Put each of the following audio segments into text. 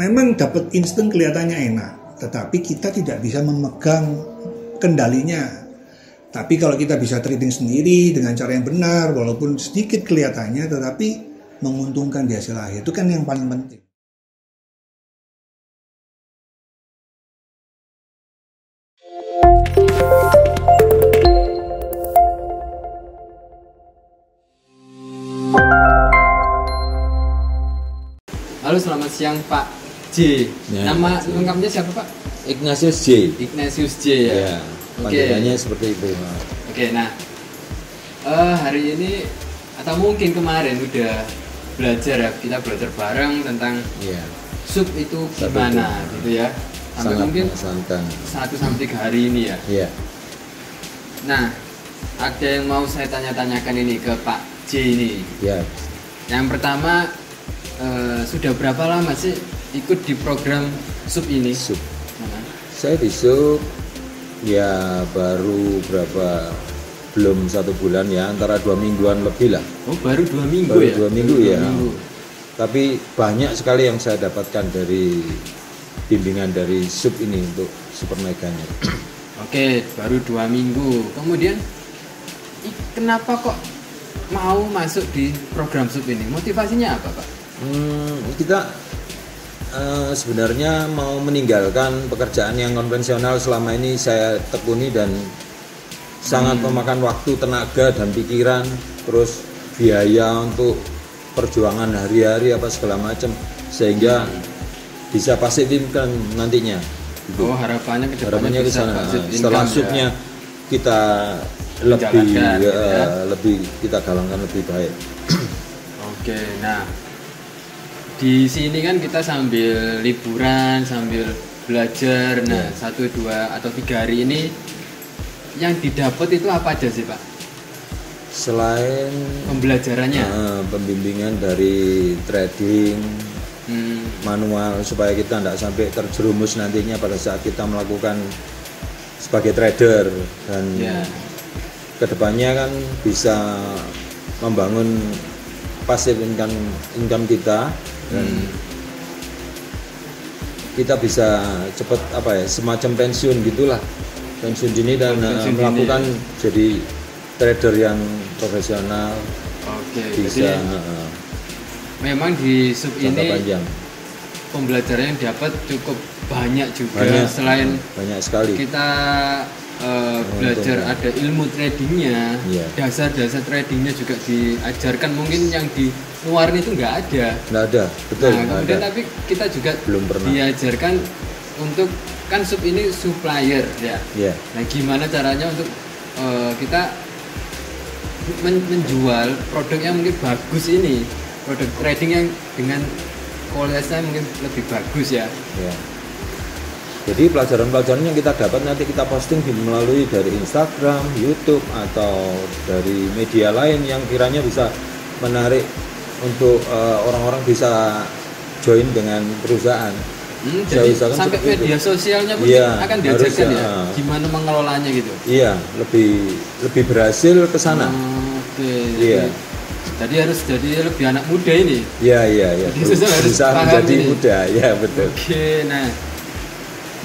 memang dapat instan kelihatannya enak, tetapi kita tidak bisa memegang kendalinya. Tapi kalau kita bisa trading sendiri dengan cara yang benar, walaupun sedikit kelihatannya, tetapi menguntungkan di hasil akhir, itu kan yang paling penting. Halo, selamat siang Pak J. Ya, Nama lengkapnya siapa Pak? Ignatius J. Ignatius J ya. Ya, panggilannya seperti itu. Oke, nah hari ini atau mungkin kemarin udah belajar ya, kita belajar bareng tentang sub itu gimana gitu ya. Sampai mungkin 1-3 hari ini ya. Iya. Nah, ada yang mau saya tanya-tanyakan ini ke Pak J ini. Ya. Yang pertama, sudah berapa lama sih ikut di program sub ini? Sub. Saya di sub ya baru belum 1 bulan ya, antara 2 mingguan lebih lah. Oh, baru 2 minggu baru ya? 2 minggu ya. 2 minggu. Tapi banyak sekali yang saya dapatkan dari bimbingan dari sub ini untuk super meganya. Oke, baru 2 minggu. Kemudian kenapa kok mau masuk di program sub ini? Motivasinya apa, Pak? Kita sebenarnya mau meninggalkan pekerjaan yang konvensional selama ini saya tekuni dan sangat memakan waktu, tenaga dan pikiran, terus biaya untuk perjuangan hari-hari apa segala macam, sehingga bisa pasifkan nantinya. Gitu. Oh, harapannya ke depannya bisa setelah subnya ya? Kita lebih kita galangkan lebih baik. Oke, nah di sini kan kita sambil liburan, sambil belajar. Nah, 1, 2 atau 3 hari ini yang didapat itu apa aja sih Pak? Selain pembelajarannya, pembimbingan dari trading manual supaya kita tidak sampai terjerumus nantinya pada saat kita melakukan sebagai trader, dan kedepannya kan bisa membangun passive income kita, dan kita bisa cepat semacam pensiun gitulah, pensiun dini dan melakukan jadi trader yang profesional. Oke, bisa jadi memang di sub ini panjang. Pembelajaran yang dapat cukup banyak juga. Selain banyak sekali kita belajar ada ilmu tradingnya, dasar-dasar tradingnya juga diajarkan. Mungkin yang di luar itu nggak ada, betul. Nah, kemudian tapi kita juga belum pernah diajarkan untuk, kan sub ini supplier ya. Nah, gimana caranya untuk kita menjual produk yang mungkin bagus ini, produk trading yang dengan kualitasnya mungkin lebih bagus ya. Jadi pelajaran-pelajaran yang kita dapat nanti kita posting melalui dari Instagram, YouTube atau dari media lain yang kiranya bisa menarik untuk orang-orang bisa join dengan perusahaan. Jadi sampai media sosialnya pun akan diajarkan ya, gimana mengelolanya gitu. Iya, lebih berhasil ke sana. Iya. Jadi harus jadi lebih anak muda ini. Iya. Bisa menjadi muda, ya betul. Oke, nah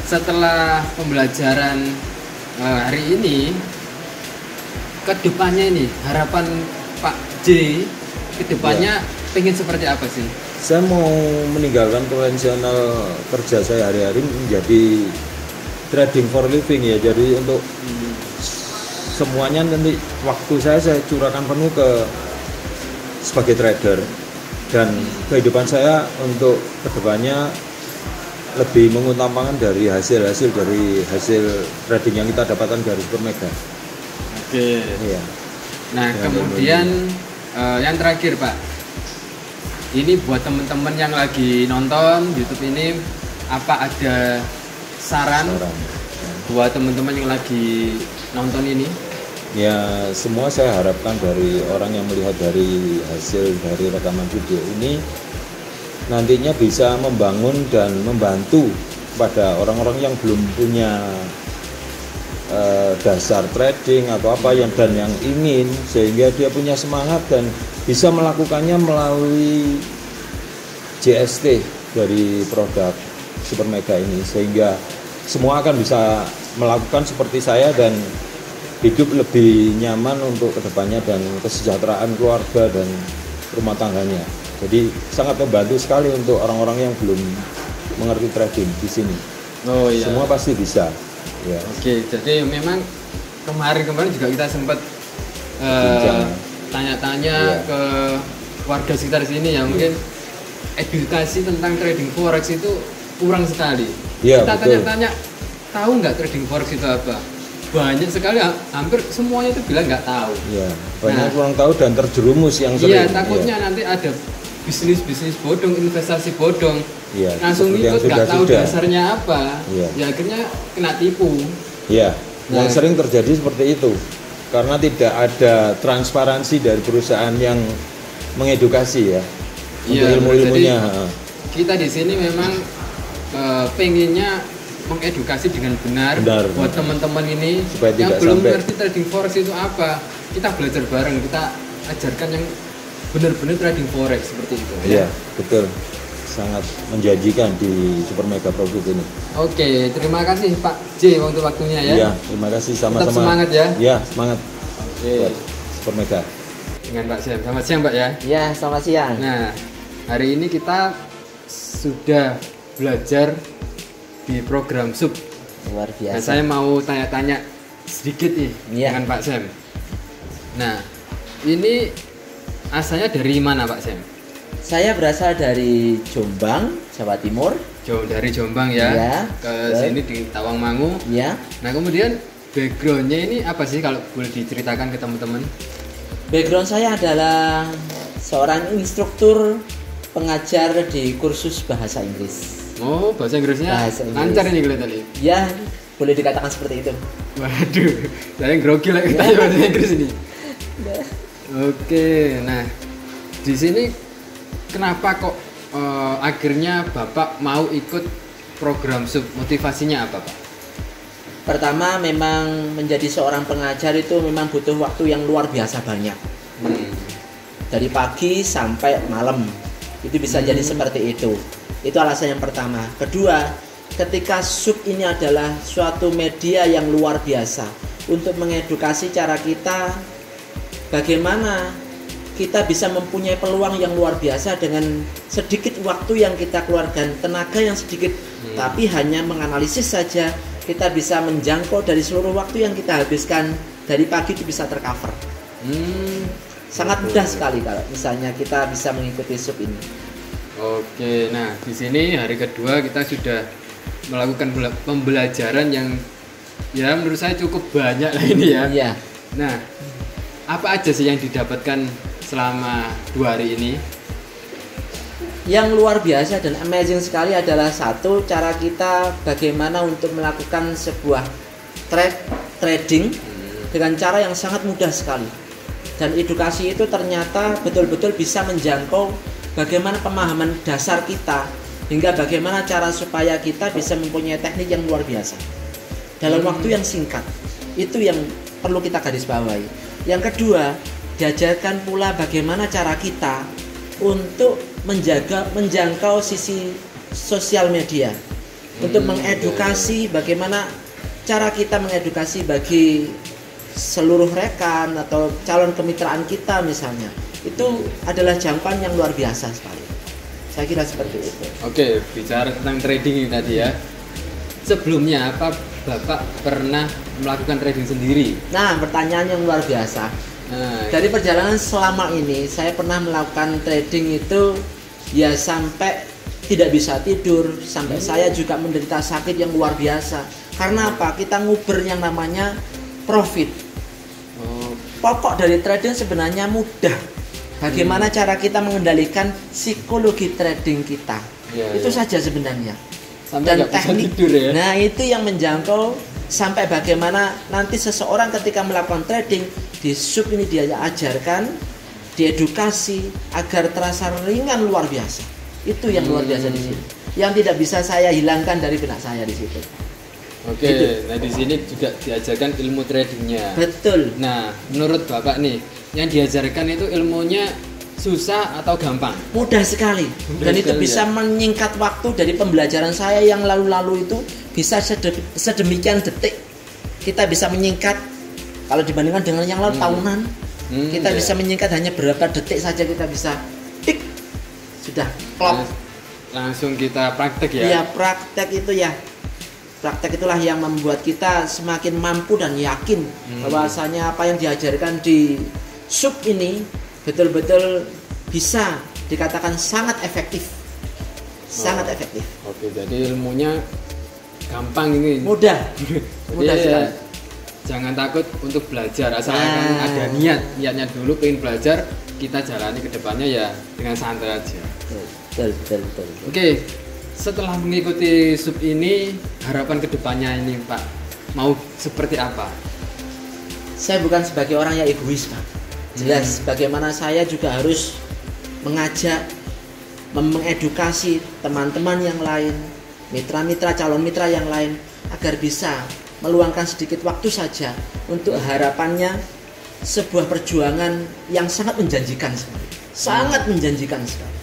setelah pembelajaran hari ini, kedepannya ini harapan Pak J kedepannya pengen seperti apa sih? Saya mau meninggalkan konvensional kerja saya hari-hari menjadi trading for living ya. Jadi untuk semuanya nanti waktu saya curahkan penuh ke sebagai trader, dan kehidupan saya untuk kedepannya lebih mengutamakan dari hasil trading yang kita dapatkan dari Super Mega. Oke. Iya. Nah, kemudian yang terakhir Pak, ini buat teman-teman yang lagi nonton YouTube ini, apa ada saran buat teman-teman yang lagi nonton ini? Ya, semua saya harapkan dari orang yang melihat dari hasil dari rekaman video ini nantinya bisa membangun dan membantu pada orang-orang yang belum punya dasar trading atau apa yang ingin, sehingga dia punya semangat dan bisa melakukannya melalui JST dari produk Super Mega ini, sehingga semua akan bisa melakukan seperti saya dan hidup lebih nyaman untuk kedepannya dan kesejahteraan keluarga dan rumah tangganya. Jadi sangat membantu sekali untuk orang-orang yang belum mengerti trading di sini. Oh iya. Semua pasti bisa. Ya. Oke, jadi memang kemarin juga kita sempat tanya-tanya ke warga sekitar sini ya, mungkin edukasi tentang trading forex itu kurang sekali. Ya, kita betul. tanya-tanya, tahu nggak trading forex itu apa? Banyak sekali, hampir semuanya itu bilang nggak tahu. Ya, banyak kurang tahu dan terjerumus yang sering. Iya, takutnya nanti ada bisnis bodong, investasi bodong. Ya, langsung ikut nggak tahu dasarnya apa. Ya akhirnya kena tipu. Ya, yang sering terjadi seperti itu. Karena tidak ada transparansi dari perusahaan yang mengedukasi ya. Untuk ilmu-ilmunya. Kita di sini memang pengennya mengedukasi dengan benar buat teman-teman ini supaya yang belum sampai ngerti trading forex itu apa. Kita belajar bareng, kita ajarkan yang benar-benar trading forex seperti itu. Iya, betul. Sangat menjanjikan di Super Mega Profit ini. Oke, terima kasih Pak J untuk waktunya ya. Iya, terima kasih sama-sama. Tetap semangat ya. Iya, semangat. Oke. Buat Super Mega. Dengan Pak Sam. Selamat siang Pak ya. Ya, selamat siang. Nah, hari ini kita sudah belajar di program sub. Luar Nah, biasa. saya mau tanya-tanya sedikit nih dengan Pak Sam. Nah, ini asalnya dari mana Pak Sam? Saya berasal dari Jombang, Jawa Timur. Jauh dari Jombang ya, Iya, ke betul. sini di Tawangmangu. Ya, Nah, kemudian backgroundnya ini apa sih kalau boleh diceritakan ke teman-teman? background saya adalah seorang instruktur pengajar di kursus bahasa Inggris. Oh, bahasa Inggrisnya Bahasa Inggris. lancar ini kelihatannya. Ya, boleh dikatakan seperti itu. Waduh, saya grogi lagi tanya bahasa Inggris ini. Oke, nah di sini kenapa kok akhirnya Bapak mau ikut program sub? Motivasinya apa Pak? Pertama, memang menjadi seorang pengajar itu memang butuh waktu yang luar biasa banyak. Dari pagi sampai malam. Itu bisa jadi seperti itu. Itu alasan yang pertama. Kedua, ketika sub ini adalah suatu media yang luar biasa untuk mengedukasi cara kita bagaimana kita bisa mempunyai peluang yang luar biasa dengan sedikit waktu yang kita keluarkan, tenaga yang sedikit, tapi hanya menganalisis saja kita bisa menjangkau dari seluruh waktu yang kita habiskan dari pagi itu bisa tercover. Sangat mudah sekali kalau misalnya kita bisa mengikuti sub ini. Oke, nah di sini hari kedua kita sudah melakukan pembelajaran yang ya menurut saya cukup banyak lah ini ya. Iya. Nah, apa aja sih yang didapatkan selama 2 hari ini? Yang luar biasa dan amazing sekali adalah satu, cara kita bagaimana untuk melakukan sebuah trading dengan cara yang sangat mudah sekali. Dan edukasi itu ternyata betul-betul bisa menjangkau bagaimana pemahaman dasar kita hingga bagaimana cara supaya kita bisa mempunyai teknik yang luar biasa dalam waktu yang singkat. Itu yang perlu kita garis bawahi. Yang kedua, diajarkan pula bagaimana cara kita untuk menjangkau sisi sosial media, untuk mengedukasi bagaimana cara kita mengedukasi bagi seluruh rekan atau calon kemitraan kita misalnya. Itu adalah jangkauan yang luar biasa sekali. Saya kira seperti itu. Oke, bicara tentang trading ini tadi ya. Sebelumnya apa Bapak pernah melakukan trading sendiri? Nah, pertanyaan yang luar biasa. Nah, Dari perjalanan selama ini saya pernah melakukan trading itu ya sampai tidak bisa tidur, sampai saya juga menderita sakit yang luar biasa. Karena apa? Kita nguber yang namanya profit. Pokok dari trading sebenarnya mudah. Bagaimana cara kita mengendalikan psikologi trading kita. Itu saja sebenarnya. sampai nggak bisa tidur ya. Nah, itu yang menjangkau sampai bagaimana nanti seseorang ketika melakukan trading di sub ini dia ajarkan, diedukasi agar terasa ringan luar biasa. Itu yang luar biasa di sini. Yang tidak bisa saya hilangkan dari benak saya di situ. Oke, Gitu. nah di sini juga diajarkan ilmu tradingnya. Betul. Nah, menurut Bapak nih, yang diajarkan itu ilmunya susah atau gampang? Mudah sekali. Dan itu sekali, bisa menyingkat waktu dari pembelajaran saya yang lalu-lalu itu bisa sedemikian detik. Kita bisa menyingkat kalau dibandingkan dengan yang lalu tahunan. Kita bisa menyingkat hanya berapa detik saja, kita bisa tik sudah klop. Langsung kita praktek ya. Iya, praktek itu ya. Praktek itulah yang membuat kita semakin mampu dan yakin bahwasanya apa yang diajarkan di sub ini betul-betul bisa dikatakan sangat efektif. Sangat efektif. Oke, jadi ilmunya gampang ini. Mudah. Mudah Jadi, sekali. jangan takut untuk belajar, asalkan ada niatnya dulu pengen belajar, kita jalani ke depannya ya dengan santai aja. Betul. Oke, setelah mengikuti sub ini, harapan kedepannya ini Pak, mau seperti apa? Saya bukan sebagai orang yang egois, Pak. Jelas, bagaimana saya juga harus mengajak, mengedukasi teman-teman yang lain, mitra-mitra, calon mitra yang lain, agar bisa meluangkan sedikit waktu saja untuk harapannya sebuah perjuangan yang sangat menjanjikan sekali. Sangat menjanjikan sekali.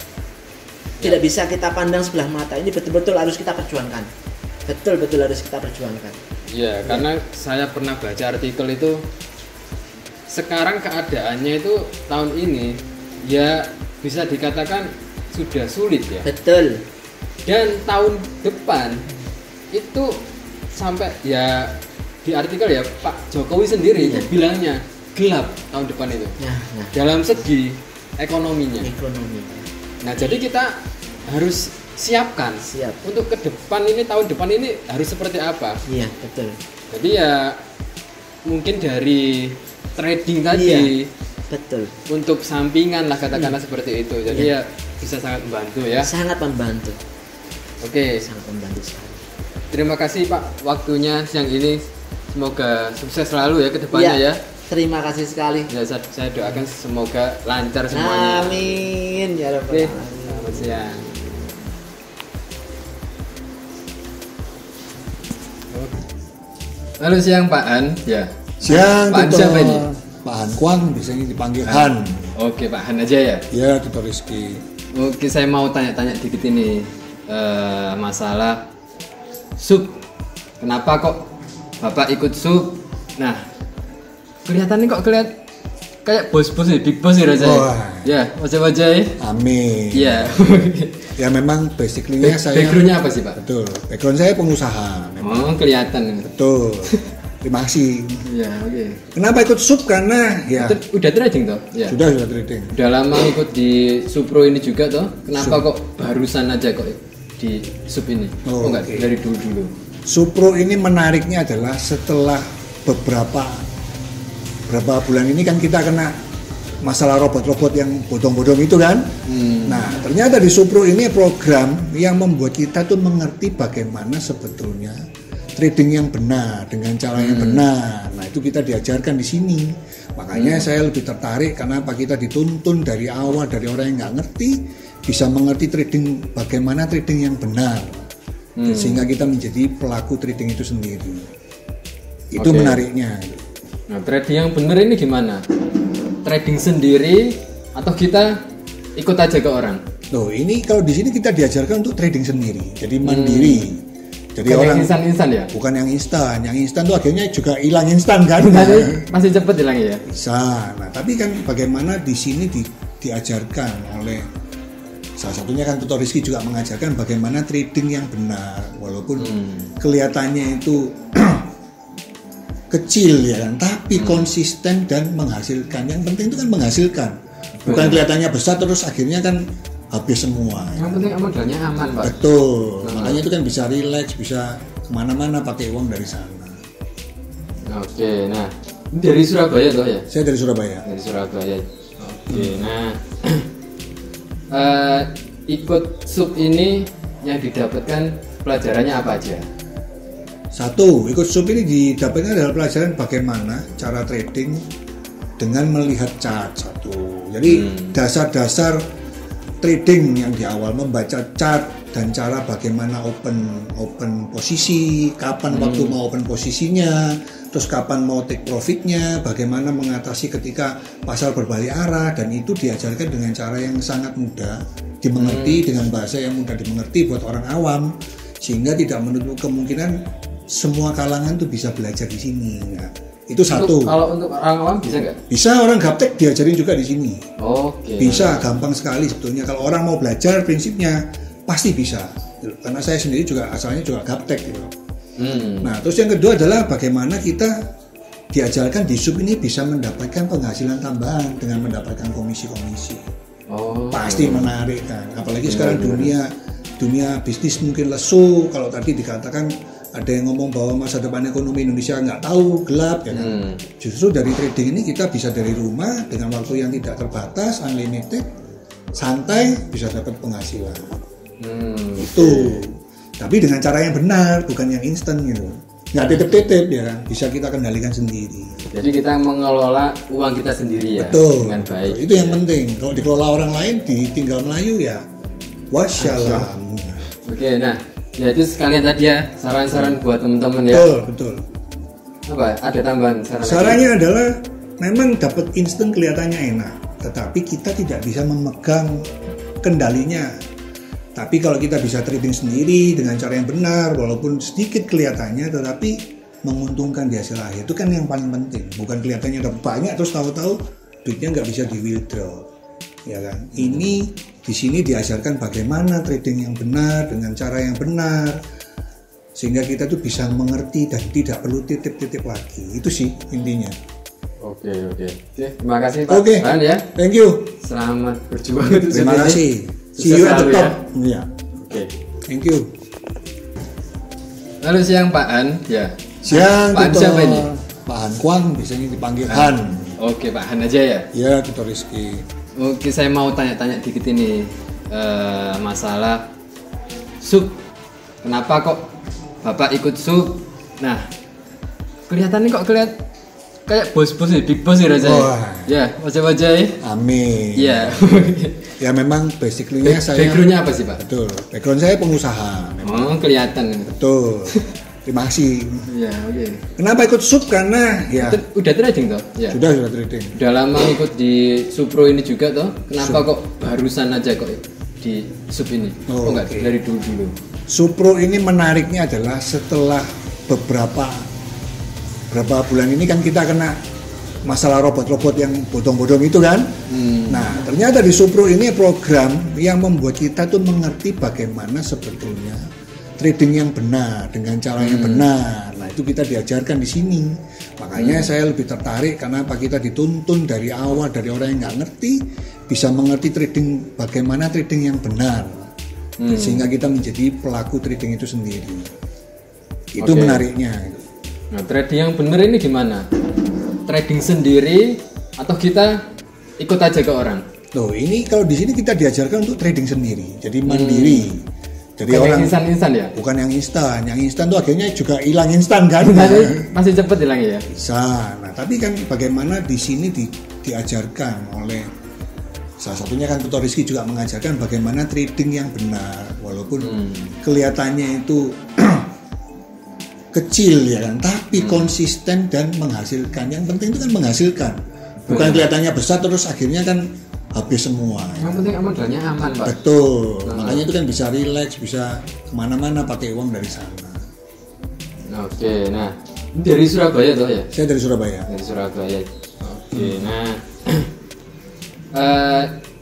Tidak bisa kita pandang sebelah mata, ini betul-betul harus kita perjuangkan. Betul-betul harus kita perjuangkan. Ya, karena saya pernah baca artikel itu, sekarang keadaannya itu tahun ini ya bisa dikatakan sudah sulit ya. Betul. Dan tahun depan itu sampai ya di artikel ya Pak Jokowi sendiri itu bilangnya gelap tahun depan itu. Nah. Dalam segi ekonominya. Ekonomi. Nah, jadi kita harus siapkan untuk ke depan ini, tahun depan ini harus seperti apa. Iya, betul. Jadi ya mungkin dari trading tadi, iya, betul, untuk sampingan lah katakanlah seperti itu. Jadi ya bisa sangat membantu ya. Sangat membantu. Oke. Sangat membantu sekali. Terima kasih Pak waktunya siang ini. Semoga sukses selalu ya ke depannya ya. Terima kasih sekali. Ya, saya doakan semoga lancar semuanya. Amin ya Rabbal Oke. Alamin. Selamat siang. Halo siang Pak Han. Ya. Siang, Pak Han Tutor. siapa ini? Pak Han Kuang, biasanya dipanggil Han. Oke Pak Han aja ya. Ya, Tutor Rizky. Oke, saya mau tanya-tanya dikit ini masalah sub. Kenapa kok Bapak ikut sub? Nah, kelihatannya kok kayak bos-bos nih, big boss ya rasanya. Ya, wajah-wajah ya. Amin. Iya. Ya memang basically-nya saya. Background-nya apa sih Pak? Betul. Background saya pengusaha. Oh, kelihatan. Betul. Terima kasih. Iya, oke. Kenapa ikut sub? Karena ya Udah trading toh? Ya. sudah trading. Udah lama ikut di Supro ini juga toh? Kenapa kok barusan aja kok di sub ini? Oh, enggak oke. dari dulu-dulu? Supro ini menariknya adalah setelah beberapa bulan ini kan kita kena masalah robot-robot yang bodong-bodong itu kan. Nah, ternyata di Supro ini program yang membuat kita tuh mengerti bagaimana sebetulnya trading yang benar dengan cara yang benar. Nah, itu kita diajarkan di sini. Makanya saya lebih tertarik karena apa, kita dituntun dari awal dari orang yang nggak ngerti bisa mengerti trading, bagaimana trading yang benar. Sehingga kita menjadi pelaku trading itu sendiri. Itu Oke. menariknya. Nah, trading yang benar ini gimana? Trading sendiri atau kita ikut aja ke orang? Loh, ini kalau di sini kita diajarkan untuk trading sendiri, jadi mandiri. Jadi Bukan orang yang instan-instan ya? bukan yang instan. Yang instan tuh akhirnya juga hilang instan kan? Masih cepet hilang ya? Bisa. Nah, tapi kan bagaimana di sini diajarkan oleh salah satunya kan Tutor Rizky juga mengajarkan bagaimana trading yang benar, walaupun kelihatannya itu kecil ya kan, tapi konsisten dan menghasilkan. Yang penting itu kan menghasilkan, bukan kelihatannya besar terus akhirnya kan habis semua. Yang penting modalnya aman Pak. Betul, makanya itu kan bisa relax, bisa kemana-mana pakai uang dari sana. Oke, nah ini dari Surabaya toh ya? Saya dari Surabaya. Dari Surabaya. Oke, nah ikut sub ini yang didapatkan pelajarannya apa aja? Satu, ikut sub ini didapatkan adalah pelajaran bagaimana cara trading dengan melihat chart. Satu, jadi dasar-dasar trading yang di awal, membaca chart dan cara bagaimana open posisi, kapan waktu mau open posisinya, terus kapan mau take profitnya, bagaimana mengatasi ketika pasar berbalik arah, dan itu diajarkan dengan cara yang sangat mudah dimengerti, dengan bahasa yang mudah dimengerti buat orang awam, sehingga tidak menutup kemungkinan semua kalangan tuh bisa belajar di sini. Nah, itu satu. Kalau untuk orang awam bisa nggak? Bisa, orang gaptek diajarin juga di sini. Oke. Bisa, gampang sekali sebetulnya. Kalau orang mau belajar prinsipnya pasti bisa. Karena saya sendiri juga asalnya juga gaptek gitu. Nah, terus yang kedua adalah bagaimana kita diajarkan di sub ini bisa mendapatkan penghasilan tambahan dengan mendapatkan komisi-komisi. Pasti menarik kan. Apalagi sekarang dunia bisnis mungkin lesu. Kalau tadi dikatakan ada yang ngomong bahwa masa depan ekonomi Indonesia nggak tahu, gelap ya kan. Justru dari trading ini kita bisa dari rumah dengan waktu yang tidak terbatas, unlimited, santai, bisa dapat penghasilan. Itu. Tapi dengan cara yang benar, bukan yang instan gitu. Nggak titip-titip ya kan, bisa kita kendalikan sendiri. Jadi kita mengelola uang kita sendiri ya. Betul. Dengan baik. Itu yang penting. Kalau dikelola orang lain, ditinggal Melayu ya wassalam. Oke, nah ya itu sekalian tadi ya saran-saran buat teman-teman ya. Betul. Apa? Ada tambahan saran? Sarannya adalah memang dapat instan kelihatannya enak, tetapi kita tidak bisa memegang kendalinya. Tapi kalau kita bisa trading sendiri dengan cara yang benar, walaupun sedikit kelihatannya, tetapi menguntungkan di hasil akhir, itu kan yang paling penting. Bukan kelihatannya udah banyak terus tahu-tahu duitnya nggak bisa di withdraw, ya kan? Ini di sini diajarkan bagaimana trading yang benar dengan cara yang benar, sehingga kita tuh bisa mengerti dan tidak perlu titip-titip lagi. Itu sih intinya. Oke, terima kasih Pak. Oke, ya. Thank you. Selamat berjuang. Terima kasih. See you at the top. Ya. Oke. Thank you. Lalu siang Pak Han, ya. Siang. Pak Han siapa ini? Pak Han Kwang, biasanya dipanggil Han. Oke, Pak Han aja ya. Ya, Tutor Rizky. Oke, saya mau tanya-tanya dikit ini masalah sub. Kenapa kok Bapak ikut sub? Nah, kelihatannya kok kayak bos-bos nih, big boss nih rasanya. Ya, wajah-wajah ya. Amin. Ya. Ya memang basically-nya saya. Background-nya apa sih Pak? Betul. Background saya pengusaha. Memang. Oh, kelihatan. Betul. Terima kasih. Ya, oke. Kenapa ikut sub? Karena ya Udah trading toh? Ya. sudah trading. Udah lama ikut di Supro ini juga toh? Kenapa kok barusan aja kok di sub ini? Oh, enggak oke. dari dulu? Supro ini menariknya adalah setelah beberapa bulan ini kan kita kena masalah robot-robot yang bodong-bodong itu kan. Nah, ternyata di Supro ini program yang membuat kita tuh mengerti bagaimana sebetulnya trading yang benar dengan cara yang benar. Nah, itu kita diajarkan di sini. Makanya saya lebih tertarik karena apa, kita dituntun dari awal dari orang yang nggak ngerti bisa mengerti trading, bagaimana trading yang benar. Sehingga kita menjadi pelaku trading itu sendiri. Itu Oke. menariknya. Nah, trading yang benar ini gimana? Trading sendiri atau kita ikut aja ke orang? Loh, ini kalau di sini kita diajarkan untuk trading sendiri, jadi mandiri. Jadi Bukan orang yang instan ya? bukan yang instan tuh akhirnya juga hilang instan kan? Masih cepet hilangnya ya? Bisa. Nah, tapi kan bagaimana di sini diajarkan oleh salah satunya kan Tutor Rizky juga mengajarkan bagaimana trading yang benar, walaupun kelihatannya itu kecil ya kan, tapi konsisten dan menghasilkan. Yang penting itu kan menghasilkan, bukan kelihatannya besar terus akhirnya kan habis semua. Yang penting modalnya aman Pak. Betul, makanya itu kan bisa relax, bisa kemana-mana pakai uang dari sana. Oke, nah dari Surabaya toh ya? Saya dari Surabaya. Dari Surabaya. Oke, nah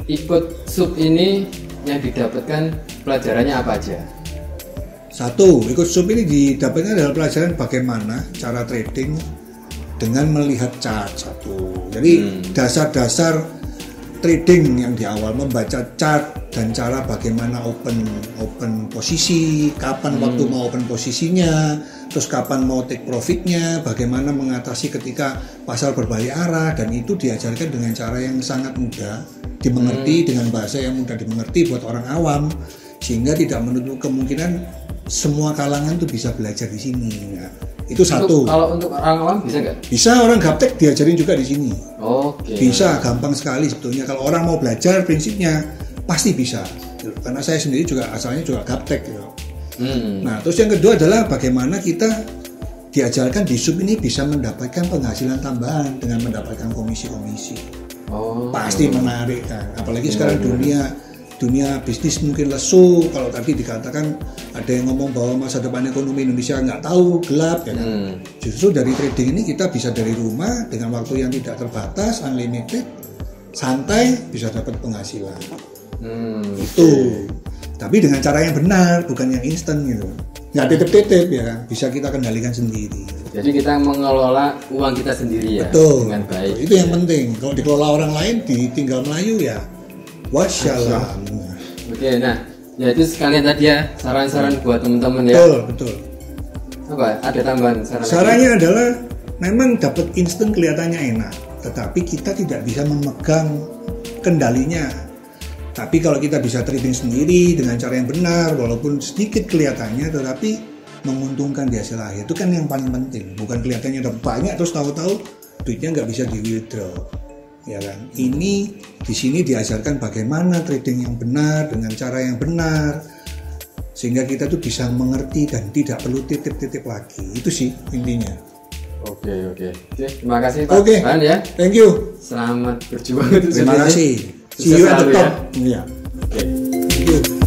ikut sub ini yang didapatkan pelajarannya apa aja? Satu, ikut sub ini didapatnya adalah pelajaran bagaimana cara trading dengan melihat chart. Satu, jadi dasar-dasar trading yang di awal, membaca chart dan cara bagaimana open posisi, kapan waktu mau open posisinya, terus kapan mau take profitnya, bagaimana mengatasi ketika pasar berbalik arah, dan itu diajarkan dengan cara yang sangat mudah dimengerti, dengan bahasa yang mudah dimengerti buat orang awam, sehingga tidak menutup kemungkinan semua kalangan tuh bisa belajar di sini. Nah, itu satu. Kalau untuk orang awam bisa nggak? Bisa, orang gaptek diajarin juga di sini. Oke. Bisa, gampang sekali sebetulnya. Kalau orang mau belajar prinsipnya pasti bisa. gitu. Karena saya sendiri juga asalnya juga gaptek gitu. Nah, terus yang kedua adalah bagaimana kita diajarkan di sub ini bisa mendapatkan penghasilan tambahan dengan mendapatkan komisi-komisi. Pasti menarik kan. Apalagi sekarang dunia bisnis mungkin lesu. Kalau tadi dikatakan ada yang ngomong bahwa masa depan ekonomi Indonesia nggak tahu, gelap ya kan. Justru dari trading ini kita bisa dari rumah dengan waktu yang tidak terbatas, unlimited, santai, bisa dapat penghasilan. Itu. Tapi dengan cara yang benar, bukan yang instan gitu. Nggak titip-titip ya kan, bisa kita kendalikan sendiri. Jadi kita mengelola uang kita sendiri ya. Betul. Dengan baik. Itu yang penting. Kalau dikelola orang lain, ditinggal Melayu ya wassalam. Oke, nah ya itu sekalian tadi ya saran-saran buat teman-teman ya. Betul. Apa? Ada tambahan saran? Sarannya adalah memang dapat instan kelihatannya enak, tetapi kita tidak bisa memegang kendalinya. Tapi kalau kita bisa trading sendiri dengan cara yang benar, walaupun sedikit kelihatannya, tetapi menguntungkan di hasil akhir, itu kan yang paling penting. Bukan kelihatannya udah banyak terus tahu-tahu duitnya nggak bisa di withdraw, ya kan? Ini di sini diajarkan bagaimana trading yang benar dengan cara yang benar, sehingga kita tuh bisa mengerti dan tidak perlu titip-titip lagi. Itu sih intinya. Oke. Terima kasih Pak. Oke. Ya. Thank you. Selamat berjuang. Terima kasih. See you at the top. Iya. Oke. Thank you.